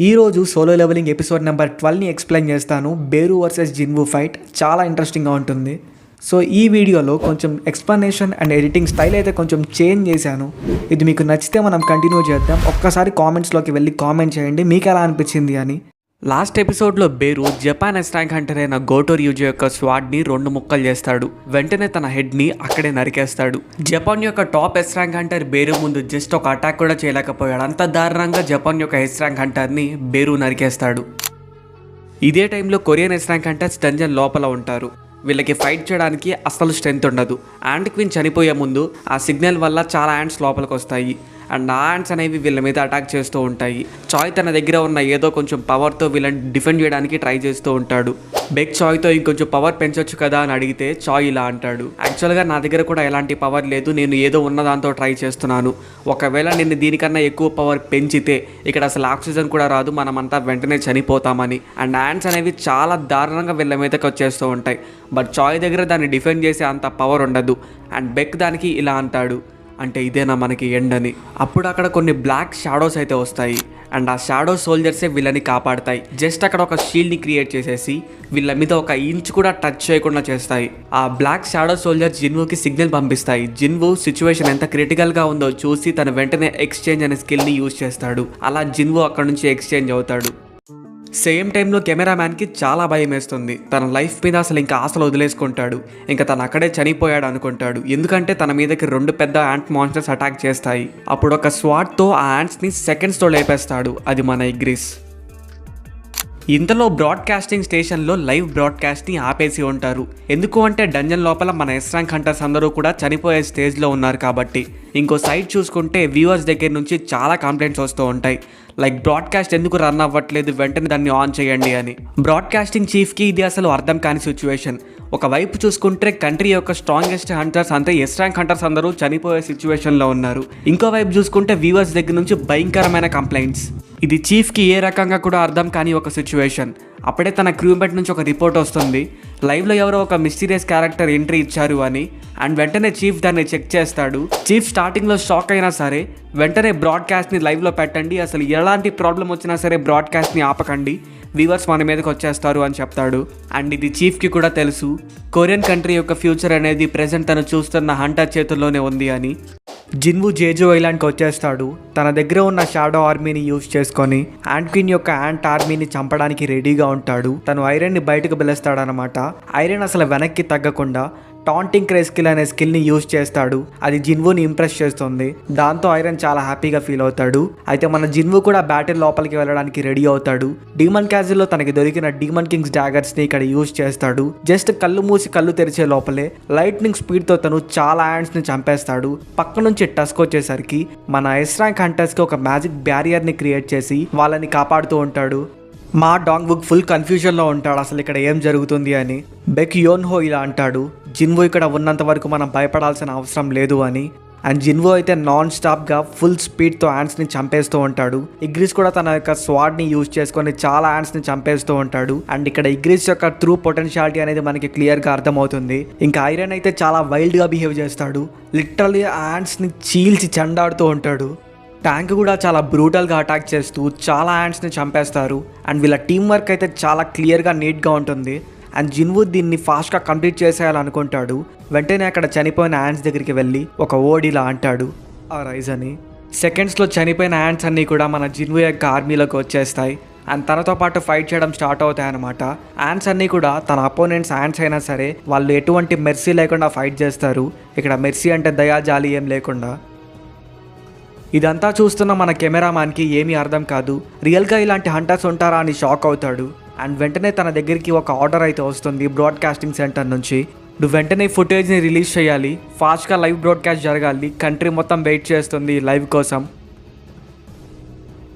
ఈరోజు Solo Leveling episode number 12ని explain చేస్తాను. బేరు వర్సెస్ జిన్వు ఫైట్ చాలా ఇంట్రెస్టింగ్గా ఉంటుంది. సో ఈ వీడియోలో కొంచెం ఎక్స్ప్లెనేషన్ అండ్ ఎడిటింగ్ స్టైల్ అయితే కొంచెం చేంజ్ చేశాను. ఇది మీకు నచ్చితే మనం కంటిన్యూ చేద్దాం. ఒక్కసారి కామెంట్స్లోకి వెళ్ళి కామెంట్ చేయండి మీకు ఎలా అనిపించింది అని. లాస్ట్ ఎపిసోడ్లో బేరు జపాన్ ఎస్ ర్యాంక్ హంటర్ అయిన గోటో ర్యూజీ యొక్క స్వాడ్ని 2 ముక్కలు చేస్తాడు. వెంటనే తన హెడ్ని అక్కడే నరికేస్తాడు. జపాన్ యొక్క టాప్ ఎస్ ర్యాంక్ హంటర్ బేరు ముందు జస్ట్ ఒక అటాక్ కూడా చేయలేకపోయాడు. అంత దారుణంగా జపాన్ యొక్క ఎస్ ర్యాంక్ హంటర్ని బేరు నరికేస్తాడు. ఇదే టైంలో Korean yes rank hunters dungeon లోపల ఉంటారు. వీళ్ళకి ఫైట్ చేయడానికి అస్సలు స్ట్రెంత్ ఉండదు. యాంట్ క్వీన్ చనిపోయే ముందు ఆ సిగ్నల్ వల్ల చాలా యాంట్స్ లోపలికి వస్తాయి అండ్ ఆ యాంట్స్ అనేవి వీళ్ళ మీద అటాక్ చేస్తూ ఉంటాయి. చాయ్ తన దగ్గర ఉన్న ఏదో కొంచెం పవర్తో వీళ్ళని డిఫెండ్ చేయడానికి ట్రై చేస్తూ ఉంటాడు. బెక్ చాయ్తో ఇంకొంచెం పవర్ పెంచొచ్చు కదా అని అడిగితే చాయ్ ఇలా అంటాడు, యాక్చువల్గా నా దగ్గర కూడా ఎలాంటి పవర్ లేదు, నేను ఏదో ఉన్న దాంతో ట్రై చేస్తున్నాను. ఒకవేళ నేను దీనికన్నా ఎక్కువ పవర్ పెంచితే ఇక్కడ అసలు ఆక్సిజన్ కూడా రాదు, మనమంతా వెంటనే చనిపోతామని. అండ్ యాంట్స్ అనేవి చాలా దారుణంగా వీళ్ళ మీదకి వచ్చేస్తూ ఉంటాయి. బట్ చాయ్ దగ్గర దాన్ని డిఫెండ్ చేసే అంత పవర్ ఉండదు. అండ్ బెక్ దానికి ఇలా అంటాడు, అంటే ఇదేనా మనకి ఎండ్ అని. అప్పుడు అక్కడ కొన్ని బ్లాక్ షాడోస్ అయితే వస్తాయి అండ్ ఆ షాడో సోల్జర్సే వీళ్ళని కాపాడతాయి. జస్ట్ అక్కడ ఒక షీల్డ్ని క్రియేట్ చేసేసి వీళ్ళ మీద ఒక ఇంచ్ కూడా టచ్ చేయకుండా చేస్తాయి. ఆ బ్లాక్ షాడో సోల్జర్స్ జిన్వుకి సిగ్నల్ పంపిస్తాయి. జిన్వు సిచ్యువేషన్ ఎంత క్రిటికల్గా ఉందో చూసి తను వెంటనే ఎక్స్చేంజ్ అనే స్కిల్ని యూజ్ చేస్తాడు. అలా జిన్వు అక్కడ నుంచి ఎక్స్చేంజ్ అవుతాడు. సేమ్ టైంలో కెమెరామ్యాన్కి చాలా భయం వేస్తుంది. తన లైఫ్ మీద అసలు ఇంకా ఆశలు వదిలేసుకుంటాడు. ఇంకా తను అక్కడే చనిపోయాడు అనుకుంటాడు. ఎందుకంటే తన మీదకి 2 పెద్ద యాంట్ మాన్స్టర్స్ అటాక్ చేస్తాయి. అప్పుడు ఒక స్వాట్తో ఆ యాంట్స్ని సెకండ్స్తో లేపేస్తాడు. అది మన ఇగ్రిస్. ఇంతలో బ్రాడ్కాస్టింగ్ స్టేషన్లో లైవ్ బ్రాడ్కాస్ట్ని ఆపేసి ఉంటారు. ఎందుకు అంటే డంజన్ లోపల మన ఎస్ ర్యాంక్ హంటర్స్ అందరూ కూడా చనిపోయే స్టేజ్లో ఉన్నారు కాబట్టి. ఇంకో సైడ్ చూసుకుంటే వ్యూవర్స్ దగ్గర నుంచి చాలా కంప్లైంట్స్ వస్తూ ఉంటాయి. లైక్ బ్రాడ్కాస్ట్ ఎందుకు రన్ అవ్వట్లేదు, వెంటనే దాన్ని ఆన్ చేయండి అని. బ్రాడ్కాస్టింగ్ చీఫ్కి ఇది అసలు అర్థం కాని సిచ్యువేషన్. ఒకవైపు చూసుకుంటే కంట్రీ యొక్క స్ట్రాంగెస్ట్ హంటర్స్ అంటే ఎస్ ర్యాంక్ హంటర్స్ అందరూ చనిపోయే సిచ్యువేషన్లో ఉన్నారు. ఇంకోవైపు చూసుకుంటే వ్యూవర్స్ దగ్గర నుంచి భయంకరమైన కంప్లైంట్స్. ఇది చీఫ్కి ఏ రకంగా కూడా అర్థం కాని ఒక సిచ్యువేషన్. అప్పుడే తన క్రూమెట్ నుంచి ఒక రిపోర్ట్ వస్తుంది, లైవ్లో ఎవరో ఒక మిస్టీరియస్ క్యారెక్టర్ ఎంట్రీ ఇచ్చారు అని. అండ్ వెంటనే చీఫ్ దాన్ని చెక్ చేస్తాడు. చీఫ్ స్టార్టింగ్లో షాక్ అయినా సరే వెంటనే బ్రాడ్కాస్ట్ని లైవ్లో పెట్టండి, అసలు ఎలాంటి ప్రాబ్లం వచ్చినా సరే బ్రాడ్కాస్ట్ని ఆపకండి, వ్యూవర్స్ మన మీదకి వచ్చేస్తారు అని చెప్తాడు. అండ్ ఇది చీఫ్కి కూడా తెలుసు, కొరియన్ కంట్రీ యొక్క ఫ్యూచర్ అనేది ప్రెజెంట్ తను చూస్తున్న హంటర్ చేతుల్లోనే ఉంది అని. జిన్వు జేజో ఐలాండ్కి వచ్చేస్తాడు. తన దగ్గర ఉన్న షాడో ఆర్మీని యూజ్ చేసుకొని యాంట్ క్వీన్ యొక్క యాంట్ ఆర్మీని చంపడానికి రెడీగా ఉంటాడు. తను ఐరన్ని బయటకు పిలుస్తాడనమాట. ఐరన్ అసలు వెనక్కి తగ్గకుండా టాంటింగ్ క్రే స్కిల్ అనే స్కిల్ని యూజ్ చేస్తాడు. అది జిన్వుని ఇంప్రెస్ చేస్తుంది. దాంతో ఐరన్ చాలా హ్యాపీగా ఫీల్ అవుతాడు. అయితే మన జిన్వు కూడా బ్యాటిల్ లోపలికి వెళ్ళడానికి రెడీ అవుతాడు. డీమన్ క్యాజిల్లో తనకి దొరికిన డీమన్ కింగ్స్ డాగర్స్ని ఇక్కడ యూజ్ చేస్తాడు. జస్ట్ కళ్ళు మూసి కళ్ళు తెరిచే లోపలే లైట్నింగ్ స్పీడ్తో తను చాలా యాంట్స్ని చంపేస్తాడు. పక్క నుంచి టస్క్ వచ్చేసరికి మన ఎస్ ర్యాంక్ హంటర్స్కి ఒక మ్యాజిక్ బ్యారియర్ని క్రియేట్ చేసి వాళ్ళని కాపాడుతూ ఉంటాడు. మా డాంగ్ బుక్ ఫుల్ కన్ఫ్యూజన్లో ఉంటాడు అసలు ఇక్కడ ఏం జరుగుతుంది అని. బెక్ యోన్హో ఇలా అంటాడు, జిన్వు ఇక్కడ ఉన్నంత వరకు మనం భయపడాల్సిన అవసరం లేదు అని. అండ్ జిన్వు అయితే నాన్ స్టాప్గా ఫుల్ స్పీడ్తో యాంట్స్ని చంపేస్తూ ఉంటాడు. ఇగ్రిస్ కూడా తన యొక్క స్వాడ్ని యూజ్ చేసుకొని చాలా యాంట్స్ని చంపేస్తూ ఉంటాడు. అండ్ ఇక్కడ ఇగ్రిస్ యొక్క ట్రూ పొటెన్షియాలిటీ అనేది మనకి క్లియర్గా అర్థమవుతుంది. ఇంకా ఐరన్ అయితే చాలా వైల్డ్గా బిహేవ్ చేస్తాడు. లిటరల్లీ యాంట్స్ని చీల్చి చెండాడుతూ ఉంటాడు. ట్యాంక్ కూడా చాలా బ్రూటల్గా అటాక్ చేస్తూ చాలా యాంట్స్ని చంపేస్తారు. అండ్ వీళ్ళ టీం వర్క్ అయితే చాలా క్లియర్గా నీట్గా ఉంటుంది. అండ్ జిన్వు దీన్ని ఫాస్ట్గా కంప్లీట్ చేసేయాలనుకుంటాడు. వెంటనే అక్కడ చనిపోయిన యాంట్స్ దగ్గరికి వెళ్ళి ఒక ఓడిలా అంటాడు, ఆ రైజ్ అని. సెకండ్స్లో చనిపోయిన యాంట్స్ అన్నీ కూడా మన జిన్వు యొక్క ఆర్మీలోకి వచ్చేస్తాయి. అండ్ తనతో పాటు ఫైట్ చేయడం స్టార్ట్ అవుతాయి అనమాట. యాంట్స్ అన్నీ కూడా తన అపోనెంట్స్ యాంట్స్ అయినా సరే వాళ్ళు ఎటువంటి మెర్సీ లేకుండా ఫైట్ చేస్తారు. ఇక్కడ మెర్సీ అంటే దయాజాలి ఏం లేకుండా. ఇదంతా చూస్తున్న మన కెమెరామ్యాన్కి ఏమీ అర్థం కాదు. రియల్గా ఇలాంటి హంటర్స్ ఉంటారా అని షాక్ అవుతాడు. అండ్ వెంటనే తన దగ్గరికి ఒక ఆర్డర్ అయితే వస్తుంది బ్రాడ్కాస్టింగ్ సెంటర్ నుంచి. నువ్వు వెంటనే ఫుటేజ్ని రిలీజ్ చేయాలి, ఫాస్ట్గా లైవ్ బ్రాడ్కాస్ట్ జరగాలి, కంట్రీ మొత్తం వెయిట్ చేస్తుంది లైవ్ కోసం.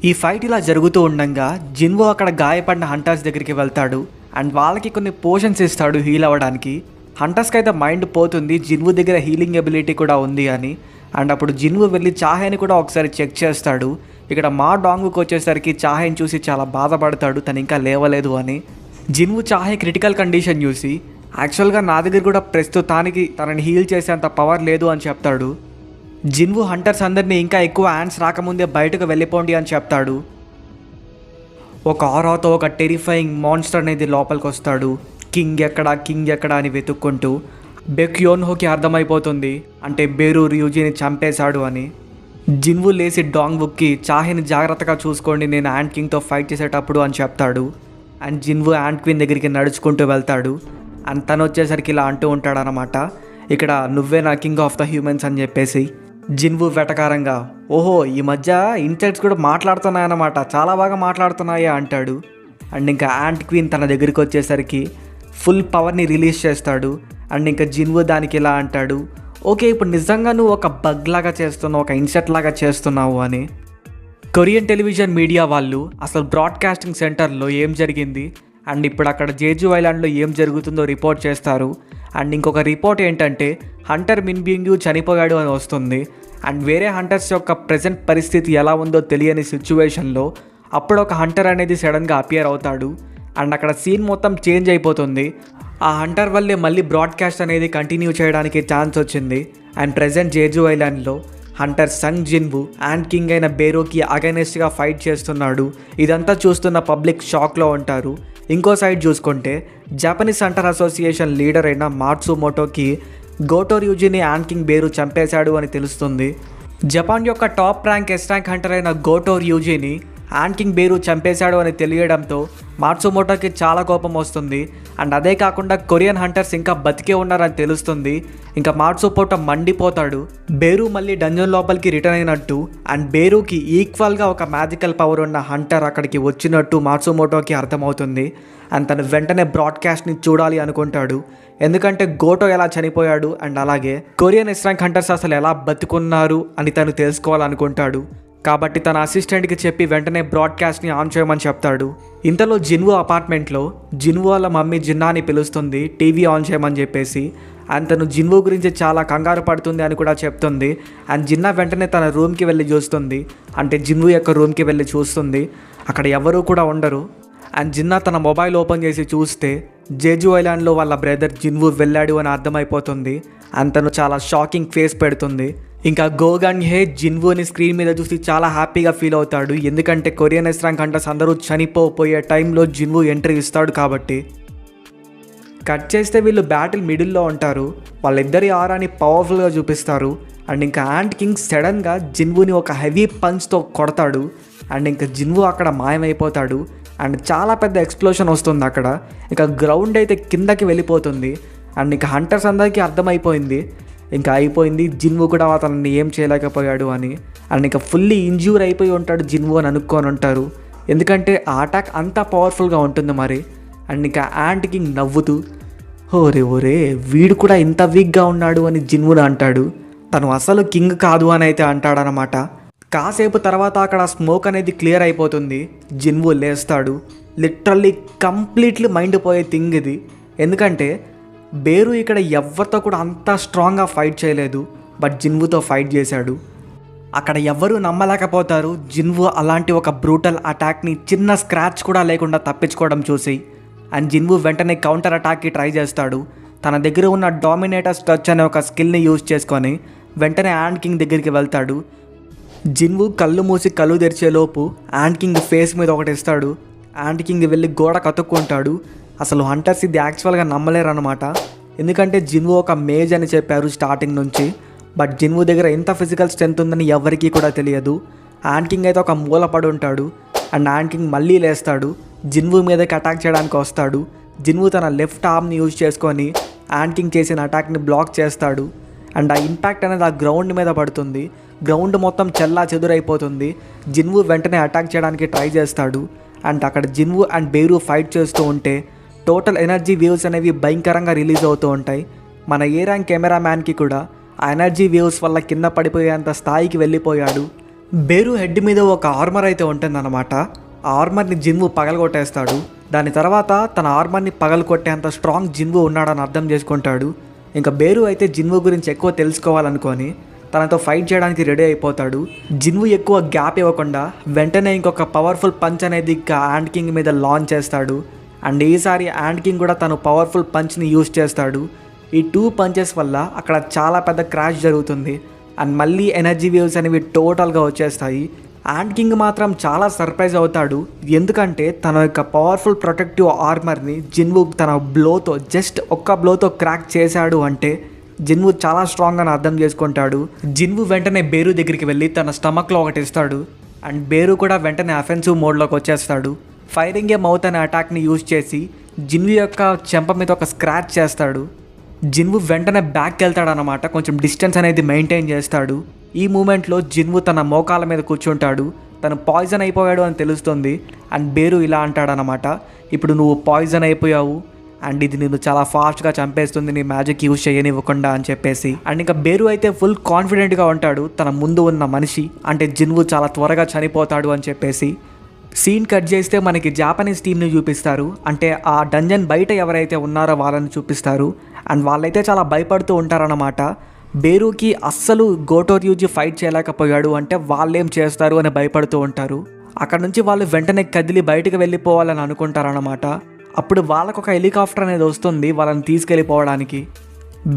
ఈ ఫైట్ ఇలా జరుగుతూ ఉండగా జిన్వు అక్కడ గాయపడిన హంటర్స్ దగ్గరికి వెళ్తాడు. అండ్ వాళ్ళకి కొన్ని పోషన్స్ ఇస్తాడు హీల్ అవ్వడానికి. హంటర్స్కి అయితే మైండ్ పోతుంది జిన్వు దగ్గర హీలింగ్ ఎబిలిటీ కూడా ఉంది అని. అండ్ అప్పుడు జిన్వు వెళ్ళి చాహేని కూడా ఒకసారి చెక్ చేస్తాడు. ఇక్కడ మా డాంగుకి వచ్చేసరికి చాహేని చూసి చాలా బాధపడతాడు, తను ఇంకా లేవలేదు అని. జిన్వు చాహే క్రిటికల్ కండిషన్ చూసి యాక్చువల్గా నా దగ్గర కూడా ప్రస్తుతానికి తనని హీల్ చేసేంత పవర్ లేదు అని చెప్తాడు. జిన్వు హంటర్స్ అందరినీ ఇంకా ఎక్కువ యాంట్స్ రాకముందే బయటకు వెళ్ళిపోండి అని చెప్తాడు. ఒక ఆరాతో ఒక టెరిఫైయింగ్ మాన్స్టర్ అనేది లోపలికి వస్తాడు. కింగ్ ఎక్కడా అని వెతుక్కుంటూ బెక్యోన్హోకి అర్థమైపోతుంది అంటే బేరు ర్యూజీని చంపేశాడు అని. జిన్వు లేసి డాంగ్ వుక్కి చాహిని జాగ్రత్తగా చూసుకోండి, నేను యాంట్ కింగ్తో ఫైట్ చేసేటప్పుడు అని చెప్తాడు. అండ్ జిన్వు యాంట్ క్వీన్ దగ్గరికి నడుచుకుంటూ వెళ్తాడు. అండ్ తను వచ్చేసరికి ఇలా అంటూ ఉంటాడనమాట, ఇక్కడ నువ్వే నా కింగ్ ఆఫ్ ద హ్యూమన్స్ అని చెప్పేసి. జిన్వు వెటకారంగా, ఓహో ఈ మధ్య ఇన్సెక్ట్స్ కూడా మాట్లాడుతున్నాయన్నమాట, చాలా బాగా మాట్లాడుతున్నాయా అంటాడు. అండ్ ఇంకా యాంట్ క్వీన్ తన దగ్గరికి వచ్చేసరికి ఫుల్ పవర్ని రిలీజ్ చేస్తాడు. అండ్ ఇంకా జిన్వు దానికి ఇలా అంటాడు, ఓకే ఇప్పుడు నిజంగా నువ్వు ఒక బగ్ లాగా చేస్తున్నావు, ఒక ఇన్సెక్ట్ లాగా చేస్తున్నావు అని. కొరియన్ టెలివిజన్ మీడియా వాళ్ళు అసలు బ్రాడ్కాస్టింగ్ సెంటర్లో ఏం జరిగింది అండ్ ఇప్పుడు అక్కడ జేజు ఐలాండ్లో ఏం జరుగుతుందో రిపోర్ట్ చేస్తారు. అండ్ ఇంకొక రిపోర్ట్ ఏంటంటే హంటర్ మిన్బింగ్యూ చనిపోయాడు అని వస్తుంది. అండ్ వేరే హంటర్స్ యొక్క ప్రజెంట్ పరిస్థితి ఎలా ఉందో తెలియని సిచ్యువేషన్లో అప్పుడు ఒక హంటర్ అనేది సడన్గా అపియర్ అవుతాడు. అండ్ అక్కడ సీన్ మొత్తం చేంజ్ అయిపోతుంది. ఆ హంటర్ వల్లే మళ్ళీ బ్రాడ్కాస్ట్ అనేది కంటిన్యూ చేయడానికి ఛాన్స్ వచ్చింది. అండ్ ప్రజెంట్ జేజు ఐలాండ్లో హంటర్ సంగ్ జిన్వు యాంట్ కింగ్ అయిన బేరోకి అగైనెస్ట్గా ఫైట్ చేస్తున్నాడు. ఇదంతా చూస్తున్న పబ్లిక్ షాక్లో ఉంటారు. ఇంకో సైడ్ చూసుకుంటే జపనీస్ హంటర్ అసోసియేషన్ లీడర్ అయిన మాట్సుమోటోకి గోటో ర్యూజీని యాంట్ కింగ్ బేరు చంపేశాడు అని తెలుస్తుంది. జపాన్ యొక్క top rank yes rank Hunter అయిన గోటో ర్యూజీని యాంట్ కింగ్ బేరు చంపేశాడు అని తెలియడంతో మాట్సుమోటోకి చాలా కోపం వస్తుంది. అండ్ అదే కాకుండా కొరియన్ హంటర్స్ ఇంకా బతికే ఉన్నారని తెలుస్తుంది. ఇంకా మాట్సుమోటో మండిపోతాడు. బేరు మళ్ళీ డంజన్ లోపలికి రిటర్న్ అయినట్టు అండ్ బేరుకి ఈక్వల్గా ఒక మ్యాజికల్ పవర్ ఉన్న హంటర్ అక్కడికి వచ్చినట్టు మాట్సుమోటోకి అర్థమవుతుంది. అండ్ తను వెంటనే బ్రాడ్కాస్ట్ని చూడాలి అనుకుంటాడు. ఎందుకంటే గోటో ఎలా చనిపోయాడు అండ్ అలాగే కొరియన్ ఎస్ ర్యాంక్ హంటర్స్ అసలు ఎలా బతుకున్నారు అని తను తెలుసుకోవాలనుకుంటాడు. కాబట్టి తన అసిస్టెంట్కి చెప్పి వెంటనే బ్రాడ్కాస్ట్ని ఆన్ చేయమని చెప్తాడు. ఇంతలో జిన్వు అపార్ట్మెంట్లో జిన్వు వాళ్ళ మమ్మీ జిన్నాని పిలుస్తుంది టీవీ ఆన్ చేయమని చెప్పేసి. అండ్ తను జిన్వు గురించి చాలా కంగారు పడుతుంది అని కూడా చెప్తుంది. అండ్ జిన్నా వెంటనే తన రూమ్కి వెళ్ళి చూస్తుంది, అంటే జిన్వు యొక్క రూమ్కి వెళ్ళి చూస్తుంది. అక్కడ ఎవరూ కూడా ఉండరు. అండ్ జిన్నా తన మొబైల్ ఓపెన్ చేసి చూస్తే జేజు ఐలాండ్లో వాళ్ళ బ్రదర్ జిన్వు వెళ్ళాడు అని అర్థమైపోతుంది. అండ్ తను చాలా షాకింగ్ ఫేస్ పెడుతుంది. ఇంకా గోగాన్ హే జిన్వుని స్క్రీన్ మీద చూసి చాలా హ్యాపీగా ఫీల్ అవుతాడు. ఎందుకంటే కొరియన్ ఎస్ ర్యాంక్ హంటర్స్ అందరూ చనిపోయే టైంలో జిన్వు ఎంట్రీ ఇస్తాడు కాబట్టి. కట్ చేస్తే వీళ్ళు బ్యాటిల్ మిడిల్లో ఉంటారు. వాళ్ళిద్దరి ఆరాని పవర్ఫుల్గా చూపిస్తారు. అండ్ ఇంకా యాంట్ కింగ్ సడన్గా జిన్వుని ఒక హెవీ పంచ్తో కొడతాడు. అండ్ ఇంకా జిన్వు అక్కడ మాయమైపోతాడు. అండ్ చాలా పెద్ద ఎక్స్ప్లోషన్ వస్తుంది అక్కడ. ఇంకా గ్రౌండ్ అయితే కిందకి వెళ్ళిపోతుంది. అండ్ ఇంకా హంటర్స్ అందరికీ అర్థమైపోయింది ఇంకా అయిపోయింది, జిన్వు కూడా అతన్ని ఏం చేయలేకపోయాడు అని. అండ్ ఇంకా ఫుల్లీ ఇంజ్యూర్ అయిపోయి ఉంటాడు జిన్వు అని అనుకొని ఉంటారు. ఎందుకంటే ఆ అటాక్ అంత పవర్ఫుల్గా ఉంటుంది మరి. అండ్ ఇంకా యాంట్ కింగ్ నవ్వుతూ ఓరే వీడు కూడా ఇంత వీక్గా ఉన్నాడు అని జిన్వుని అంటాడు. తను అసలు కింగ్ కాదు అని అయితే అంటాడనమాట. కాసేపు తర్వాత అక్కడ స్మోక్ అనేది క్లియర్ అయిపోతుంది. జిన్వు లేస్తాడు. లిటరల్లీ కంప్లీట్లీ మైండ్ పోయే థింగ్ ఇది. ఎందుకంటే బేరు ఇక్కడ ఎవరితో కూడా అంత స్ట్రాంగ్గా ఫైట్ చేయలేదు, బట్ జిన్వుతో ఫైట్ చేశాడు. అక్కడ ఎవ్వరూ నమ్మలేకపోతారు జిన్వు అలాంటి ఒక బ్రూటల్ అటాక్ని చిన్న స్క్రాచ్ కూడా లేకుండా తప్పించుకోవడం చూసి. అండ్ జిన్వు వెంటనే కౌంటర్ అటాక్కి ట్రై చేస్తాడు. తన దగ్గర ఉన్న డామినేటర్స్ టచ్ అనే ఒక స్కిల్ని యూజ్ చేసుకొని వెంటనే యాంట్ కింగ్ దగ్గరికి వెళ్తాడు. జిన్వు కళ్ళు మూసి కళ్ళు తెరిచేలోపు యాంట్ కింగ్ ఫేస్ మీద ఒకటి ఇస్తాడు. యాంట్ కింగ్ వెళ్ళి గోడ కతుక్కుంటాడు. అసలు హంటర్స్ ఇది యాక్చువల్గా నమ్మలేరు అనమాట. ఎందుకంటే జిన్వు ఒక మేజ్ అని చెప్పారు స్టార్టింగ్ నుంచి, బట్ జిన్వు దగ్గర ఎంత ఫిజికల్ స్ట్రెంత్ ఉందని ఎవరికీ కూడా తెలియదు. యాంట్ కింగ్ అయితే ఒక మూల పడి ఉంటాడు. అండ్ యాంట్ కింగ్ మళ్ళీ లేస్తాడు. జిన్వు మీదకి అటాక్ చేయడానికి వస్తాడు. జిన్వు తన లెఫ్ట్ ఆర్మ్ని యూజ్ చేసుకొని యాంట్ కింగ్ చేసిన అటాక్ని బ్లాక్ చేస్తాడు. అండ్ ఆ ఇంపాక్ట్ అనేది ఆ గ్రౌండ్ మీద పడుతుంది. గ్రౌండ్ మొత్తం చెల్లా చెదురైపోతుంది. జిన్వు వెంటనే అటాక్ చేయడానికి ట్రై చేస్తాడు. అండ్ అక్కడ జిన్వు అండ్ బేరు ఫైట్ చేస్తూ ఉంటే టోటల్ ఎనర్జీ వేవ్స్ అనేవి భయంకరంగా రిలీజ్ అవుతూ ఉంటాయి. మన ఏ ర్యాంక్ కెమెరామ్యాన్కి కూడా ఆ ఎనర్జీ వేవ్స్ వల్ల కింద పడిపోయేంత స్థాయికి వెళ్ళిపోయాడు. బేరు హెడ్ మీద ఒక ఆర్మర్ అయితే ఉంటుందన్నమాట. ఆ ఆర్మర్ని జిన్వు పగలగొట్టేస్తాడు. దాని తర్వాత తన ఆర్మర్ని పగలగొట్టేంత స్ట్రాంగ్ జిన్వు ఉన్నాడని అర్థం చేసుకుంటాడు. ఇంకా బేరు అయితే జిన్వు గురించి ఎక్కువ తెలుసుకోవాలనుకొని తనతో ఫైట్ చేయడానికి రెడీ అయిపోతాడు. జిన్వు ఎక్కువ గ్యాప్ ఇవ్వకుండా వెంటనే ఇంకొక పవర్ఫుల్ పంచ్ అనేది యాంట్ కింగ్ మీద లాంచ్ చేస్తాడు. అండ్ ఈసారి యాంట్ కింగ్ కూడా తను పవర్ఫుల్ పంచ్ని యూజ్ చేస్తాడు. ఈ 2 పంచెస్ వల్ల అక్కడ చాలా పెద్ద క్రాష్ జరుగుతుంది. అండ్ మళ్ళీ ఎనర్జీ వేవ్స్ అనేవి టోటల్గా వచ్చేస్తాయి. యాంట్ కింగ్ మాత్రం చాలా సర్ప్రైజ్ అవుతాడు, ఎందుకంటే తన యొక్క పవర్ఫుల్ ప్రొటెక్టివ్ ఆర్మర్ని జిన్వు తన బ్లోతో జస్ట్ ఒక్క బ్లోతో క్రాక్ చేశాడు అంటే జిన్వు చాలా స్ట్రాంగ్ అని అర్థం చేసుకుంటాడు. జిన్వు వెంటనే బేరు దగ్గరికి వెళ్ళి తన స్టమక్లో ఒకటి ఇస్తాడు అండ్ బేరు కూడా వెంటనే అఫెన్సివ్ మోడ్లోకి వచ్చేస్తాడు. ఫైరింగ్ ఏ మౌత్ అనే అటాక్ని యూజ్ చేసి జిన్వు యొక్క చెంప మీద ఒక స్క్రాచ్ చేస్తాడు. జిన్వు వెంటనే బ్యాక్కి వెళ్తాడనమాట, కొంచెం డిస్టెన్స్ అనేది మెయింటైన్ చేస్తాడు. ఈ మూమెంట్లో జిన్వు తన మోకాల మీద కూర్చుంటాడు. తను పాయిజన్ అయిపోయాడు అని తెలుస్తుంది అండ్ బేరు ఇలా అంటాడనమాట, ఇప్పుడు నువ్వు పాయిజన్ అయిపోయావు అండ్ ఇది నిన్ను చాలా ఫాస్ట్గా చంపేస్తుంది, నీ మ్యాజిక్ యూజ్ చేయనివ్వకుండా అని చెప్పేసి. అండ్ ఇంకా బేరు అయితే ఫుల్ కాన్ఫిడెంట్గా ఉంటాడు, తన ముందు ఉన్న మనిషి అంటే జిన్వు చాలా త్వరగా చనిపోతాడు అని చెప్పేసి. సీన్ కట్ చేస్తే మనకి జాపనీస్ టీంని చూపిస్తారు, అంటే ఆ డంజన్ బయట ఎవరైతే ఉన్నారో వాళ్ళని చూపిస్తారు అండ్ వాళ్ళైతే చాలా భయపడుతూ ఉంటారన్నమాట. బేరుకి అస్సలు గోటోర్యూజీ ఫైట్ చేయలేకపోయాడు అంటే వాళ్ళేం చేస్తారు అని భయపడుతూ ఉంటారు. అక్కడ నుంచి వాళ్ళు వెంటనే కదిలి బయటకు వెళ్ళిపోవాలని అనుకుంటారన్నమాట. అప్పుడు వాళ్ళకు ఒక హెలికాప్టర్ అనేది వస్తుంది వాళ్ళని తీసుకెళ్ళిపోవడానికి.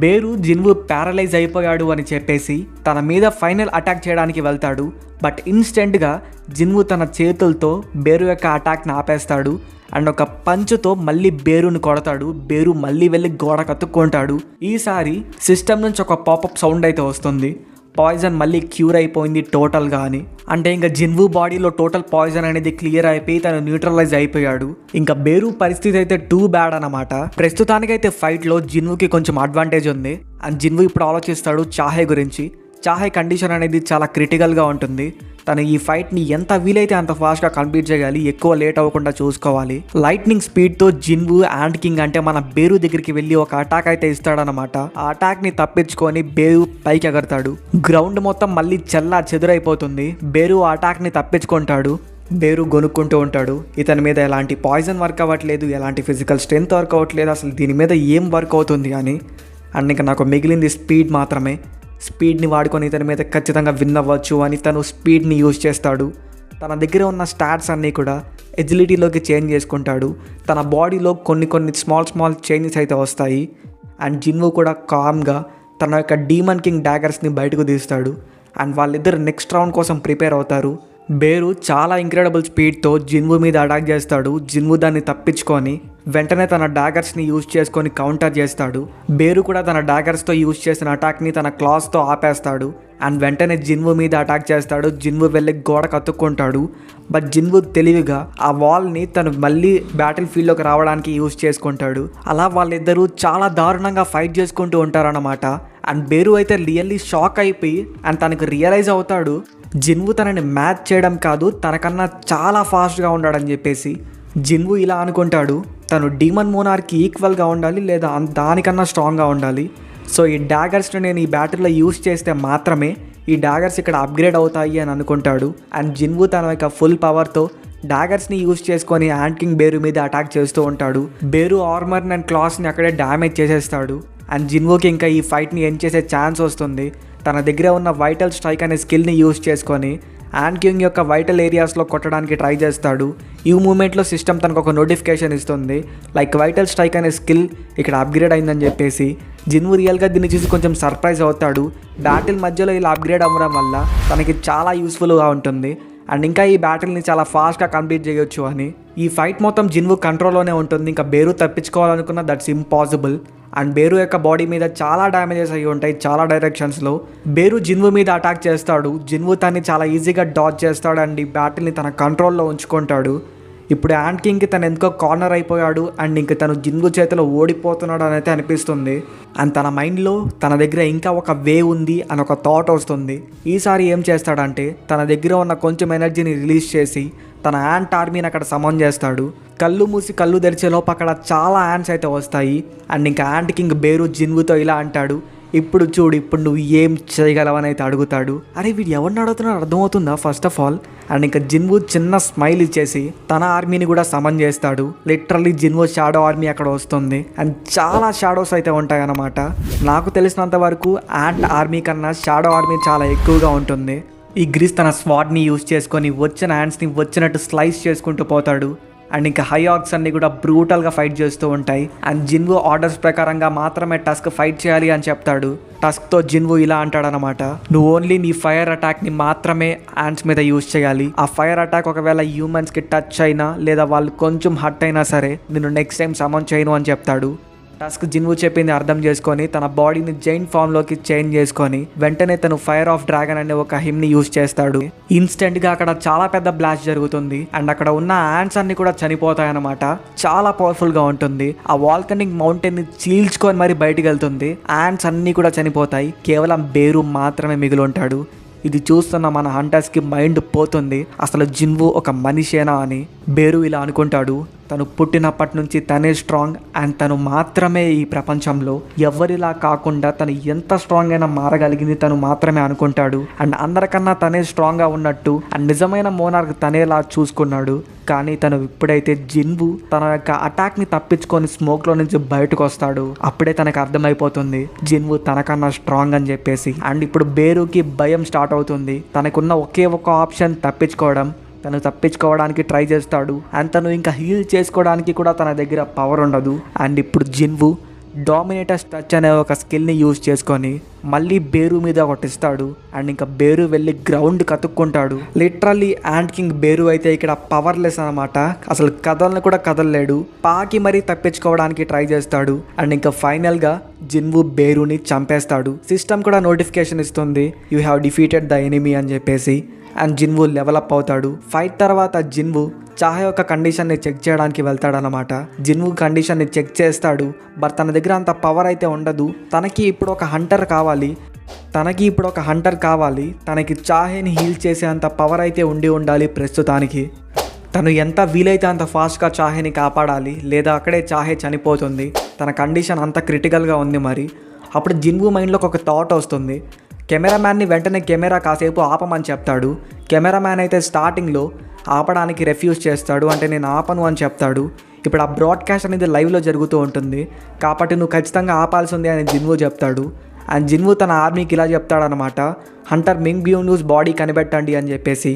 బేరు జిన్వు ప్యారలైజ్ అయిపోయాడు అని చెప్పేసి తన మీద ఫైనల్ అటాక్ చేయడానికి వెళ్తాడు. బట్ ఇన్స్టెంట్గా జిన్వు తన చేతులతో బేరు యొక్క అటాక్ని ఆపేస్తాడు అండ్ ఒక పంచుతో మళ్ళీ బేరుని కొడతాడు. బేరు మళ్ళీ వెళ్ళి గోడ కత్తుక్కుంటాడు. ఈసారి సిస్టమ్ నుంచి ఒక పాపప్ సౌండ్ అయితే వస్తుంది, పాయిజన్ మళ్ళీ క్యూర్ అయిపోయింది టోటల్గా అని. అంటే ఇంకా జిన్వు బాడీలో టోటల్ పాయిజన్ అనేది క్లియర్ అయిపోయి తను న్యూట్రలైజ్ అయిపోయాడు. ఇంకా బేరు పరిస్థితి అయితే టూ బ్యాడ్ అనమాట. ప్రస్తుతానికైతే ఫైట్లో జిన్వుకి కొంచెం అడ్వాంటేజ్ ఉంది అండ్ జిన్వు ఇప్పుడు ఆలోచిస్తాడు చాహే గురించి. చాహే కండిషన్ అనేది చాలా క్రిటికల్గా ఉంటుంది. తను ఈ ఫైట్ని ఎంత వీలైతే అంత ఫాస్ట్గా కంప్లీట్ చేయాలి, ఎక్కువ లేట్ అవ్వకుండా చూసుకోవాలి. లైట్నింగ్ స్పీడ్తో జిన్వు యాంట్ కింగ్ అంటే మన బేరు దగ్గరికి వెళ్ళి ఒక అటాక్ అయితే ఇస్తాడనమాట. ఆ అటాక్ని తప్పించుకొని బేరు పైకి ఎగరతాడు. గ్రౌండ్ మొత్తం మళ్ళీ చెల్లా చెదురైపోతుంది. బేరు ఆ అటాక్ని తప్పించుకుంటాడు. బేరు గొనుక్కుంటూ ఉంటాడు, ఇతని మీద ఎలాంటి పాయిజన్ వర్క్ అవ్వట్లేదు, ఎలాంటి ఫిజికల్ స్ట్రెంత్ వర్క్ అవ్వట్లేదు, అసలు దీని మీద ఏం వర్క్ అవుతుంది అని. అండ్ ఇంకా నాకు మిగిలింది స్పీడ్ మాత్రమే, స్పీడ్ని వాడుకొని ఇతని మీద ఖచ్చితంగా విన్ అవ్వచ్చు అని తను స్పీడ్ని యూజ్ చేస్తాడు. తన దగ్గర ఉన్న స్టాట్స్ అన్నీ కూడా ఎజిలిటీలోకి చేంజ్ చేసుకుంటాడు. తన బాడీలో కొన్ని స్మాల్ చేంజెస్ అయితే వస్తాయి. అండ్ జిన్వు కూడా కామ్గా తన యొక్క డీమన్ కింగ్ డాగర్స్ని బయటకు తీస్తాడు అండ్ వాళ్ళిద్దరు నెక్స్ట్ రౌండ్ కోసం ప్రిపేర్ అవుతారు. బేరు చాలా ఇంక్రెడిబుల్ స్పీడ్తో జిన్వు మీద అటాక్ చేస్తాడు. జిన్వు దాన్ని తప్పించుకొని వెంటనే తన డాగర్స్ని యూజ్ చేసుకొని కౌంటర్ చేస్తాడు. బేరు కూడా తన డాగర్స్తో యూజ్ చేసిన అటాక్ని తన క్లాస్తో ఆపేస్తాడు అండ్ వెంటనే జిన్వు మీద అటాక్ చేస్తాడు. జిన్వు వెళ్ళి గోడ కత్తుక్కుంటాడు. బట్ జిన్వు తెలివిగా ఆ వాల్ని తను మళ్ళీ బ్యాటిల్ ఫీల్డ్లోకి రావడానికి యూజ్ చేసుకుంటాడు. అలా వాళ్ళిద్దరూ చాలా దారుణంగా ఫైట్ చేసుకుంటూ ఉంటారన్నమాట. అండ్ బేరు అయితే రియల్లీ షాక్ అయిపోయి అండ్ తనకు రియలైజ్ అవుతాడు జిన్వు తనని మ్యాచ్ చేయడం కాదు, తనకన్నా చాలా ఫాస్ట్గా ఉన్నాడని చెప్పేసి. జిన్వు ఇలా అనుకుంటాడు, తను డీమన్ మోనార్కి ఈక్వల్గా ఉండాలి లేదా దానికన్నా స్ట్రాంగ్గా ఉండాలి. సో ఈ డాగర్స్ని నేను ఈ బ్యాటిల్లో యూజ్ చేస్తే మాత్రమే ఈ డాగర్స్ ఇక్కడ అప్గ్రేడ్ అవుతాయి అని అనుకుంటాడు. అండ్ జిన్వు తన యొక్క ఫుల్ పవర్తో డాగర్స్ని యూజ్ చేసుకొని యాంట్ కింగ్ బేరు మీద అటాక్ చేస్తూ ఉంటాడు. బేరు ఆర్మర్ని అండ్ క్లాస్ని అక్కడే డ్యామేజ్ చేసేస్తాడు. అండ్ జిన్వుకి ఇంకా ఈ ఫైట్ని ఎండ్ చేసే ఛాన్స్ వస్తుంది. తన దగ్గర ఉన్న వైటల్ స్ట్రైక్ అనే స్కిల్ని యూజ్ చేసుకొని యాంట్ కింగ్ యొక్క వైటల్ ఏరియాస్లో కొట్టడానికి ట్రై చేస్తాడు. ఈ మూమెంట్లో సిస్టమ్ తనకు ఒక నోటిఫికేషన్ ఇస్తుంది, లైక్ వైటల్ స్ట్రైక్ అనే స్కిల్ ఇక్కడ అప్గ్రేడ్ అయిందని చెప్పేసి. జిన్వు రియల్గా దీన్ని చూసి కొంచెం సర్ప్రైజ్ అవుతాడు. బ్యాటిల్ మధ్యలో ఇలా అప్గ్రేడ్ అవ్వడం వల్ల తనకి చాలా యూస్ఫుల్గా ఉంటుంది అండ్ ఇంకా ఈ బ్యాటిల్ని చాలా ఫాస్ట్గా కంప్లీట్ చేయొచ్చు అని. ఈ ఫైట్ మొత్తం జిన్వు కంట్రోల్లోనే ఉంటుంది. ఇంకా బేరు తప్పించుకోవాలనుకున్న దట్స్ ఇంపాసిబుల్. అండ్ బేరు యొక్క బాడీ మీద చాలా డ్యామేజెస్ అయ్యి ఉంటాయి చాలా డైరెక్షన్స్లో. బేరు జిన్వు మీద అటాక్ చేస్తాడు. జిన్వు తన్ని చాలా ఈజీగా డాజ్ చేస్తాడు అండ్ ఈ బ్యాటిల్ని తన కంట్రోల్లో ఉంచుకుంటాడు. ఇప్పుడు యాంట్ కింగ్కి తను ఎందుకో కార్నర్ అయిపోయాడు అండ్ ఇంక తను జిన్వు చేతిలో ఓడిపోతున్నాడు అని అయితే అనిపిస్తుంది. అండ్ తన మైండ్లో తన దగ్గర ఇంకా ఒక వే ఉంది అని ఒక థాట్ వస్తుంది. ఈసారి ఏం చేస్తాడంటే తన దగ్గర ఉన్న కొంచెం ఎనర్జీని రిలీజ్ చేసి తన యాంట్ ఆర్మీని అక్కడ సమన్ చేస్తాడు. కళ్ళు మూసి కళ్ళు తెరిచేలోపు అక్కడ చాలా యాంట్స్ అయితే వస్తాయి. అండ్ ఇంకా యాంట్ కింగ్ బేరు జిన్వుతో ఇలా అంటాడు, ఇప్పుడు చూడు ఇప్పుడు నువ్వు ఏం చేయగలవని అయితే అడుగుతాడు. అరే వీడు ఎవరిని అడుగుతున్నాడు అర్థమవుతుందా ఫస్ట్ ఆఫ్ ఆల్. అండ్ ఇంకా జిన్వు చిన్న స్మైల్ ఇచ్చేసి తన ఆర్మీని కూడా సమన్ చేస్తాడు. లిటరల్లీ జిన్వు షాడో ఆర్మీ అక్కడ వస్తుంది అండ్ చాలా షాడోస్ అయితే ఉంటాయి అన్నమాట. నాకు తెలిసినంత వరకు యాంట్ ఆర్మీ కన్నా షాడో ఆర్మీ చాలా ఎక్కువగా ఉంటుంది. ఈ గ్రీస్ తన స్వాడ్ని యూజ్ చేసుకొని వచ్చిన యాంట్స్ని వచ్చినట్టు స్లైస్ చేసుకుంటూ పోతాడు. అండ్ ఇంకా హయాక్స్ అన్ని కూడా బ్రూటల్గా ఫైట్ చేస్తూ ఉంటాయి. అండ్ జిన్వు ఆర్డర్స్ ప్రకారంగా మాత్రమే టస్క్ ఫైట్ చేయాలి అని చెప్తాడు. టస్క్తో జిన్వు ఇలా అంటాడనమాట, నువ్వు ఓన్లీ నీ ఫైర్ అటాక్ని మాత్రమే యాంట్స్ మీద యూజ్ చేయాలి. ఆ ఫైర్ అటాక్ ఒకవేళ హ్యూమన్స్కి టచ్ అయినా లేదా వాళ్ళు కొంచెం హర్ట్ అయినా సరే నేను నెక్స్ట్ టైం సమన్ చేయను అని చెప్తాడు. టస్క్ జిన్వు చెప్పింది అర్థం చేసుకొని తన బాడీని జైంట్ ఫామ్లోకి చేంజ్ చేసుకొని వెంటనే తను ఫైర్ ఆఫ్ డ్రాగన్ అనే ఒక హిమ్ని యూజ్ చేస్తాడు. ఇన్స్టెంట్గా అక్కడ చాలా పెద్ద బ్లాస్ట్ జరుగుతుంది అండ్ అక్కడ ఉన్న యాంట్స్ అన్ని కూడా చనిపోతాయన్నమాట. చాలా పవర్ఫుల్గా ఉంటుంది. ఆ వాల్కనిక్ మౌంటైన్ని చీల్చుకొని మరి బయటికి వెళ్తుంది. యాంట్స్ అన్నీ కూడా చనిపోతాయి. కేవలం బేరు మాత్రమే మిగిలి ఉంటాడు. ఇది చూస్తున్న మన హంటర్స్కి మైండ్ పోతుంది, అసలు జిన్వు ఒక మనిషేనా అని. బేరు ఇలా అనుకుంటాడు, తను పుట్టినప్పటి నుంచి తనే స్ట్రాంగ్ అండ్ తను మాత్రమే ఈ ప్రపంచంలో ఎవరిలా కాకుండా తను ఎంత స్ట్రాంగ్ అయినా మారగలిగింది తను మాత్రమే అనుకుంటాడు. అండ్ అందరికన్నా తనే స్ట్రాంగ్గా ఉన్నట్టు అండ్ నిజమైన మోనార్క్ తనేలా చూసుకున్నాడు. కానీ తను ఇప్పుడైతే జిన్వు తన యొక్క అటాక్ని తప్పించుకొని స్మోక్లో నుంచి బయటకు వస్తాడు. అప్పుడే తనకు అర్థమైపోతుంది జిన్వు తనకన్నా స్ట్రాంగ్ అని చెప్పేసి. అండ్ ఇప్పుడు బేరుకి భయం స్టార్ట్ అవుతుంది. తనకున్న ఒకే ఒక ఆప్షన్ తప్పించుకోవడం. తను తప్పించుకోవడానికి ట్రై చేస్తాడు అండ్ తను ఇంకా హీల్ చేసుకోవడానికి కూడా తన దగ్గర పవర్ ఉండదు. అండ్ ఇప్పుడు జిన్వు డామినేటర్స్ టచ్ అనే ఒక స్కిల్ని యూజ్ చేసుకొని మళ్ళీ బేరు మీద కొట్టిస్తాడు. అండ్ ఇంకా బేరు వెళ్ళి గ్రౌండ్ కతుక్కుంటాడు. లిటరల్లీ యాంట్ కింగ్ బేరు అయితే ఇక్కడ పవర్లెస్ అనమాట. అసలు కదలను కూడా కదలలేడు. పాకి మరీ తప్పించుకోవడానికి ట్రై చేస్తాడు. అండ్ ఇంకా ఫైనల్గా జిన్వు బేరుని చంపేస్తాడు. సిస్టమ్ కూడా నోటిఫికేషన్ ఇస్తుంది, you have defeated the enemy అని చెప్పేసి. అండ్ జిన్వు లెవెలప్ అవుతాడు. ఫైట్ తర్వాత జిన్వు చాహే యొక్క కండిషన్ని చెక్ చేయడానికి వెళ్తాడనమాట. జిన్వు కండిషన్ని చెక్ చేస్తాడు. బట్ తన దగ్గర అంత పవర్ అయితే ఉండదు. తనకి ఇప్పుడు ఒక హంటర్ కావాలి. తనకి చాహేని హీల్ చేసే అంత పవర్ అయితే ఉండాలి ప్రస్తుతానికి. తను ఎంత వీలైతే అంత ఫాస్ట్గా చాహేని కాపాడాలి, లేదా అక్కడే చాహే చనిపోతుంది. తన కండిషన్ అంత క్రిటికల్గా ఉంది. మరి అప్పుడు జిన్వు మైండ్లోకి ఒక థాట్ వస్తుంది. కెమెరామ్యాన్ని వెంటనే కెమెరా కాసేపు ఆపమని చెప్తాడు. కెమెరామ్యాన్ అయితే స్టార్టింగ్లో ఆపడానికి రెఫ్యూజ్ చేస్తాడు, అంటే నేను ఆపను అని చెప్తాడు. ఇప్పుడు ఆ బ్రాడ్కాస్ట్ అనేది లైవ్లో జరుగుతూ ఉంటుంది కాబట్టి నువ్వు ఖచ్చితంగా ఆపాల్సిందే అని జిన్వు చెప్తాడు. అండ్ జిన్వు తన ఆర్మీకి ఇలా చెప్తాడనమాట, హంటర్ మింగ్ బియోంగ్యూస్ బాడీ కనిపెట్టండి అని చెప్పేసి.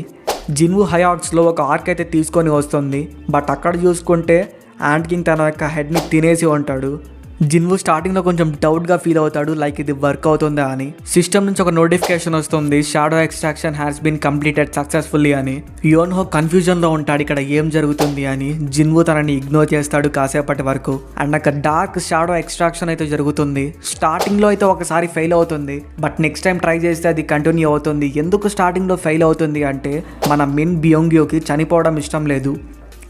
జిన్వు హయాక్స్లో ఒక ఆర్క్ అయితే తీసుకొని వస్తుంది. బట్ అక్కడ చూసుకుంటే యాంట్ కింగ్ తన యొక్క హెడ్ని తినేసి ఉంటాడు. జిన్వు స్టార్టింగ్లో కొంచెం డౌట్గా ఫీల్ అవుతాడు, లైక్ ఇది వర్క్ అవుతుందా అని. సిస్టమ్ నుంచి ఒక నోటిఫికేషన్ వస్తుంది, shadow extraction has been completed successfully అని. యోన్హో కన్ఫ్యూజన్లో ఉంటాడు ఇక్కడ ఏం జరుగుతుంది అని. జిన్వు తనని ఇగ్నోర్ చేస్తాడు కాసేపటి వరకు. అండ్ అక్కడ డార్క్ షాడో ఎక్స్ట్రాక్షన్ అయితే జరుగుతుంది. స్టార్టింగ్లో అయితే ఒకసారి ఫెయిల్ అవుతుంది, బట్ నెక్స్ట్ టైం ట్రై చేస్తే అది కంటిన్యూ అవుతుంది. ఎందుకు స్టార్టింగ్లో ఫెయిల్ అవుతుంది అంటే మన మిన్ బియోంగ్యోకి చనిపోవడం ఇష్టం లేదు.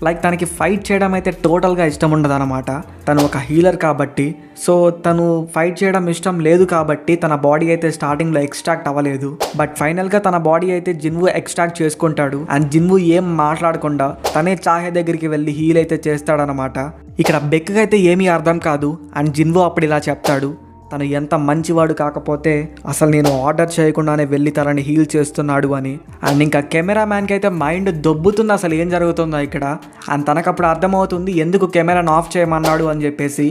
లైక్ తనకి ఫైట్ చేయడం అయితే టోటల్గా ఇష్టం ఉండదు అనమాట. తను ఒక హీలర్ కాబట్టి, సో తను ఫైట్ చేయడం ఇష్టం లేదు కాబట్టి తన బాడీ అయితే స్టార్టింగ్లో ఎక్స్ట్రాక్ట్ అవ్వలేదు. బట్ ఫైనల్గా తన బాడీ అయితే జిన్వు ఎక్స్ట్రాక్ట్ చేసుకుంటాడు. అండ్ జిన్వు ఏం మాట్లాడకుండా తనే చాహే దగ్గరికి వెళ్ళి హీల్ అయితే చేస్తాడనమాట. ఇక్కడ బెక్కి అయితే ఏమీ అర్థం కాదు. అండ్ జిన్వు అప్పుడు ఇలా చెప్తాడు, తను ఎంత మంచివాడు కాకపోతే అసలు నేను ఆర్డర్ చేయకుండానే వెళ్ళి తనని హీల్ చేస్తున్నాడు అని. అండ్ ఇంకా కెమెరామ్యాన్కి అయితే మైండ్ దొబ్బుతుంది అసలు ఏం జరుగుతుందో ఇక్కడ. అండ్ తనకు అప్పుడు అర్థమవుతుంది ఎందుకు కెమెరాను ఆఫ్ చేయమన్నాడు అని చెప్పేసి.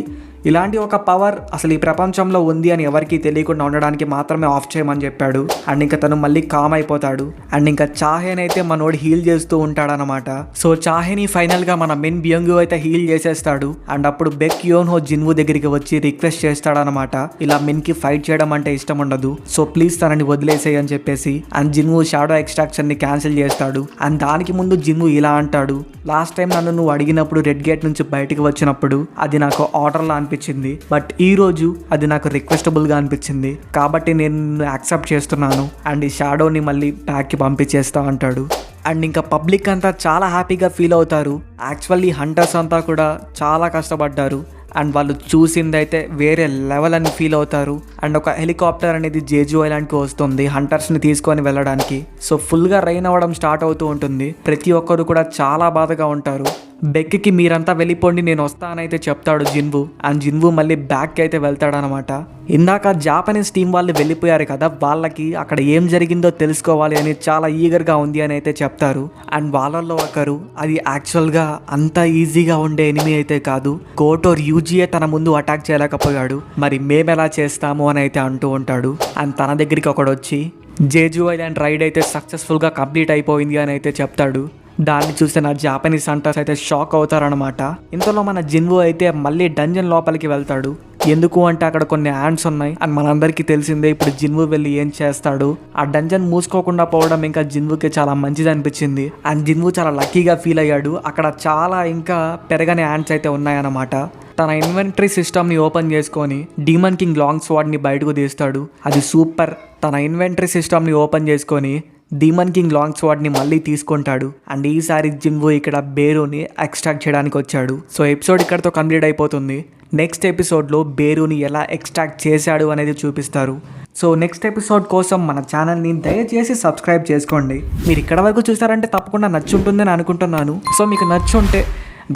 ఇలాంటి ఒక పవర్ అసలు ఈ ప్రపంచంలో ఉంది అని ఎవరికీ తెలియకుండా ఉండడానికి మాత్రమే ఆఫ్ చేయమని చెప్పాడు. అండ్ ఇంకా తను మళ్ళీ కామ్ అయిపోతాడు. అండ్ ఇంకా చాహేని అయితే మనోడు హీల్ చేస్తూ ఉంటాడనమాట. సో చాహేని ఫైనల్గా మన మిన్ బియోంగ్యూ అయితే హీల్ చేసేస్తాడు. అండ్ అప్పుడు బెక్ యోన్హో జిన్వు దగ్గరికి వచ్చి రిక్వెస్ట్ చేస్తాడనమాట, ఇలా మిన్కి ఫైట్ చేయడం అంటే ఇష్టం ఉండదు, సో ప్లీజ్ తనని వదిలేసేయి అని చెప్పేసి. అండ్ జిన్వు షాడో ఎక్స్ట్రాక్షన్ని క్యాన్సిల్ చేస్తాడు. అండ్ దానికి ముందు జిన్వు ఇలా అంటాడు, లాస్ట్ టైం నన్ను నువ్వు అడిగినప్పుడు రెడ్ గేట్ నుంచి బయటకు వచ్చినప్పుడు అది నాకు ఆర్డర్లా అనిపించింది, బట్ ఈ రోజు అది నాకు రిక్వెస్టబుల్గా అనిపించింది, కాబట్టి నేను యాక్సెప్ట్ చేస్తున్నాను అండ్ ఈ షాడోని మళ్ళీ బ్యాక్కి పంపించేస్తా అంటాడు. అండ్ ఇంకా పబ్లిక్ అంతా చాలా హ్యాపీగా ఫీల్ అవుతారు. యాక్చువల్లీ హంటర్స్ అంతా కూడా చాలా కష్టపడ్డారు అండ్ వాళ్ళు చూసిందైతే వేరే లెవెల్ అని ఫీల్ అవుతారు. అండ్ ఒక హెలికాప్టర్ అనేది జేజు ఐలాండ్కి వస్తుంది హంటర్స్ని తీసుకొని వెళ్ళడానికి. సో ఫుల్గా రైన్ అవ్వడం స్టార్ట్ అవుతూ ఉంటుంది. ప్రతి ఒక్కరు కూడా చాలా బాధగా ఉంటారు. బెక్కి మీరంతా వెళ్ళిపోండి నేను వస్తానైతే చెప్తాడు జిన్వు. అండ్ జిన్వు మళ్ళీ బ్యాక్కి అయితే వెళ్తాడనమాట. ఇందాక జాపనీస్ టీం వాళ్ళు వెళ్ళిపోయారు కదా, వాళ్ళకి అక్కడ ఏం జరిగిందో తెలుసుకోవాలి అని చాలా ఈగర్గా ఉంది అని అయితే చెప్తారు. అండ్ వాళ్ళల్లో ఒకరు అది యాక్చువల్గా అంత ఈజీగా ఉండే ఎనిమీ అయితే కాదు, కోటోర్ యూజీఏ తన ముందు అటాక్ చేయలేకపోయాడు, మరి మేమెలా చేస్తాము అని అయితే అంటూ ఉంటాడు. అండ్ తన దగ్గరికి ఒకడు వచ్చి, జేజు ఐలాండ్ రైడ్ అయితే సక్సెస్ఫుల్గా కంప్లీట్ అయిపోయింది అని అయితే చెప్తాడు. దాన్ని చూస్తే నా జాపనీస్ హంటర్స్ అయితే షాక్ అవుతారనమాట. ఇంతలో మన జిన్వు అయితే మళ్ళీ డంజన్ లోపలికి వెళ్తాడు. ఎందుకు అంటే అక్కడ కొన్ని యాండ్స్ ఉన్నాయి అని మనందరికీ తెలిసిందే. ఇప్పుడు జిన్వు వెళ్ళి ఏం చేస్తాడు, ఆ డంజన్ మూసుకోకుండా పోవడం ఇంకా జిన్వుకి చాలా మంచిది అనిపించింది. అండ్ జిన్వు చాలా లక్కీగా ఫీల్ అయ్యాడు. అక్కడ చాలా ఇంకా పెరగని యాండ్స్ అయితే ఉన్నాయన్నమాట. తన ఇన్వెంటరీ సిస్టమ్ని ఓపెన్ చేసుకొని డీమన్ కింగ్ లాంగ్ స్వాడ్ని బయటకు తీస్తాడు. అది సూపర్. తన ఇన్వెంటరీ సిస్టమ్ని ఓపెన్ చేసుకొని డీమన్ కింగ్ లాంగ్ స్వాడ్ని మళ్ళీ తీసుకుంటాడు. అండ్ ఈసారి జిన్వు ఇక్కడ బేరుని ఎక్స్ట్రాక్ట్ చేయడానికి వచ్చాడు. సో ఎపిసోడ్ ఇక్కడతో కంప్లీట్ అయిపోతుంది. నెక్స్ట్ ఎపిసోడ్లో బేరుని ఎలా ఎక్స్ట్రాక్ట్ చేశాడు అనేది చూపిస్తారు. సో నెక్స్ట్ ఎపిసోడ్ కోసం మన ఛానల్ని దయచేసి సబ్స్క్రైబ్ చేసుకోండి. మీరు ఇక్కడ వరకు చూసారంటే తప్పకుండా నచ్చుంటుందని అనుకుంటున్నాను. సో మీకు నచ్చుంటే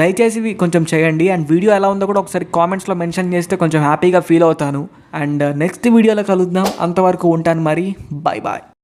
దయచేసి కొంచెం చేయండి. అండ్ వీడియో ఎలా ఉందో కూడా ఒకసారి కామెంట్స్లో మెన్షన్ చేస్తే కొంచెం హ్యాపీగా ఫీల్ అవుతాను. అండ్ నెక్స్ట్ వీడియోలో కలుద్దాం. అంతవరకు ఉంటాను మరి. Bye bye.